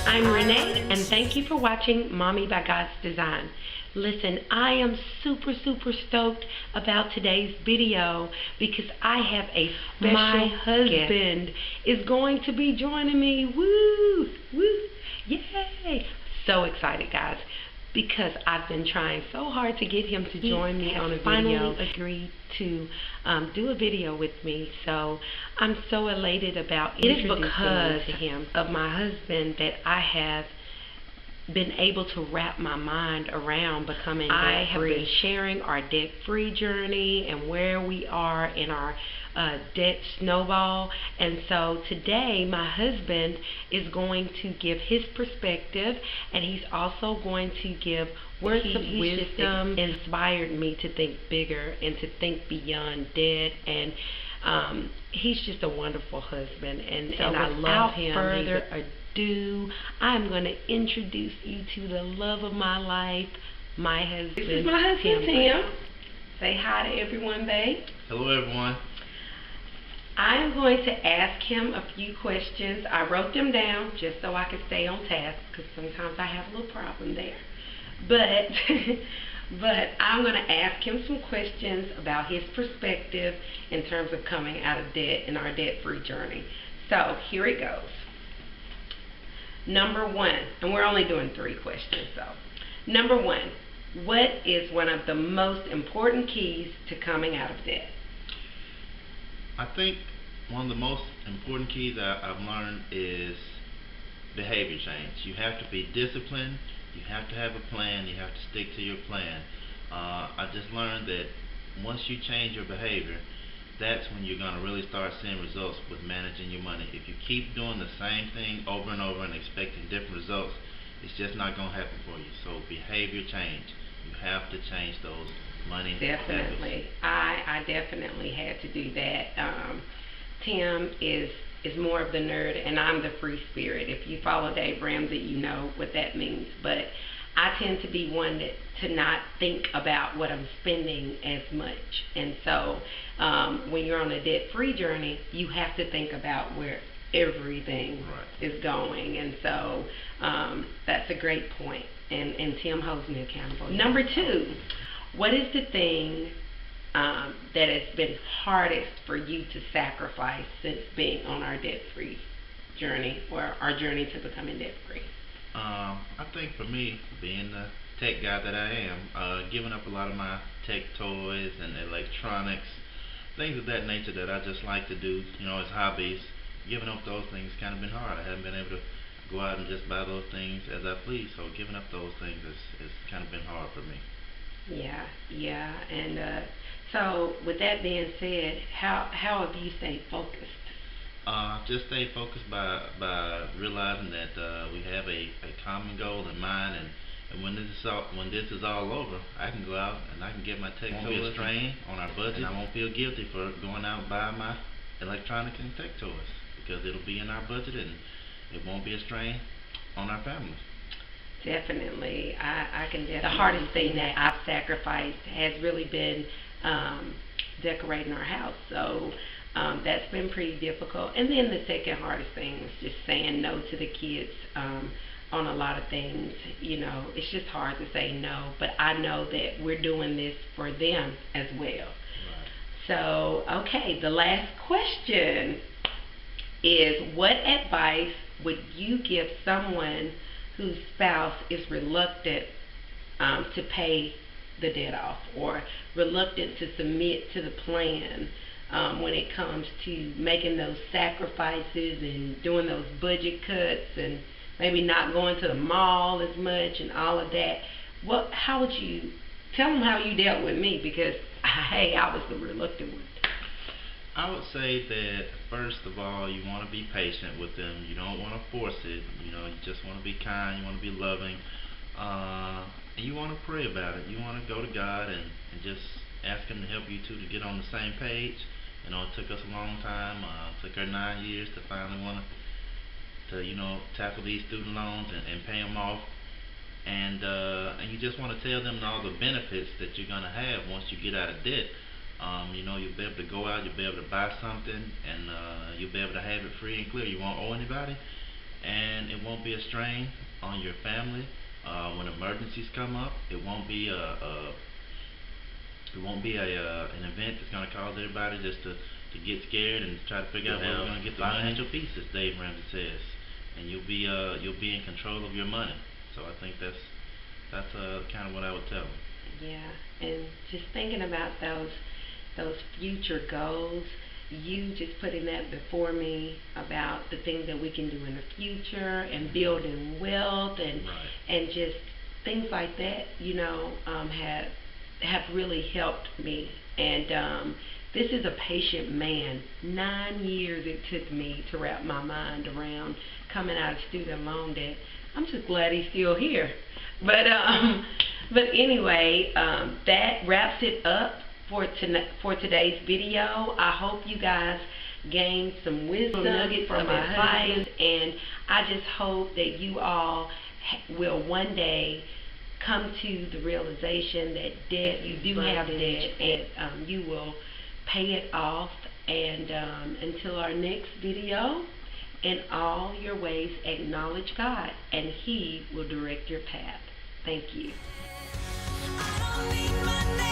I'm Renee, and thank you for watching Mommy by God's Design. Listen, I am super stoked about today's video because I have a special My husband is going to be joining me. Woo! Woo! Yay! So excited, guys, because I've been trying so hard to get him to join me on a video. Finally agreed to do a video with me, so I'm so elated about introducing because to him of my husband that I have been able to wrap my mind around becoming debt-free. I have been sharing our debt-free journey and where we are in our debt snowball, and so today my husband is going to give his perspective, and he's also going to give words of wisdom. Inspired me to think bigger and to think beyond debt, and he's just a wonderful husband, and I love him. Further ado, I'm going to introduce you to the love of my life, my husband. This is my husband, Tim. Say hi to everyone, babe. Hello, everyone. I'm going to ask him a few questions. I wrote them down just so I could stay on task, because sometimes I have a little problem there. But I'm going to ask him some questions about his perspective in terms of coming out of debt and our debt-free journey. So here it goes. Number one, and we're only doing 3 questions, so. Number one, what is one of the most important keys to coming out of debt? I think one of the most important keys I've learned is behavior change. You have to be disciplined, you have to have a plan, you have to stick to your plan. I just learned that once you change your behavior, that's when you're going to really start seeing results with managing your money. If you keep doing the same thing over and over and expecting different results, it's just not going to happen for you. So behavior change. You have to change those money Definitely. I definitely had to do that. Tim is more of the nerd, and I'm the free spirit. If you follow Dave Ramsey, you know what that means. But I tend to be one to not think about what I'm spending as much. And so when you're on a debt-free journey, you have to think about where everything is going. And so that's a great point. And Tim holds me accountable. Number 2, what is the thing that has been hardest for you to sacrifice since being on our debt-free journey, or our journey to becoming debt-free? I think for me, being the tech guy that I am, giving up a lot of my tech toys and electronics, things of that nature that I just like to do, as hobbies, giving up those things kind of been hard. I haven't been able to go out and just buy those things as I please, so giving up those things is kind of been hard for me. Yeah, and so with that being said, how have you stayed focused? Just stay focused by realizing that we have a common goal in mind, and when this is all over, I can go out and I can get my tech toys. Won't be a strain on our budget, and I won't feel guilty for going out and buying my electronics and tech toys, because it'll be in our budget and it won't be a strain on our family. Definitely. I can definitely. The hardest thing that I've sacrificed has really been decorating our house. So that's been pretty difficult. And then the second hardest thing was just saying no to the kids on a lot of things. It's just hard to say no, but I know that we're doing this for them as well. Right. So, okay, the last question is, what advice would you give someone whose spouse is reluctant to pay the debt off, or reluctant to submit to the plan when it comes to making those sacrifices and doing those budget cuts and maybe not going to the mall as much and all of that? How would you tell them how you dealt with me, because hey, I was the reluctant one. I would say that first of all, you want to be patient with them. You don't want to force it. You just want to be kind. You want to be loving, and you want to pray about it. You want to go to God and just ask Him to help you two to get on the same page. It took us a long time. It took her 9 years to finally want to tackle these student loans and pay them off. And you just want to tell them all the benefits that you're going to have once you get out of debt. You'll be able to go out, you'll be able to buy something, and you'll be able to have it free and clear. You won't owe anybody, and it won't be a strain on your family. When emergencies come up, it won't be an event that's going to cause everybody just to get scared and try to figure out where we're going to get the financial piece, as Dave Ramsey says, and you'll be in control of your money. So I think that's kind of what I would tell them. Yeah, and just thinking about those future goals, you just putting that before me about the things that we can do in the future and building wealth and Right. and just things like that, have really helped me. And this is a patient man. 9 years it took me to wrap my mind around coming out of student loan debt. I'm just glad he's still here. But anyway, that wraps it up for today's video. I hope you guys gained some wisdom, nuggets from advice, and I just hope that you all will one day come to the realization that debt, you do have debt, and you will pay it off. And until our next video, in all your ways acknowledge God, and He will direct your path. Thank you. I don't need my name.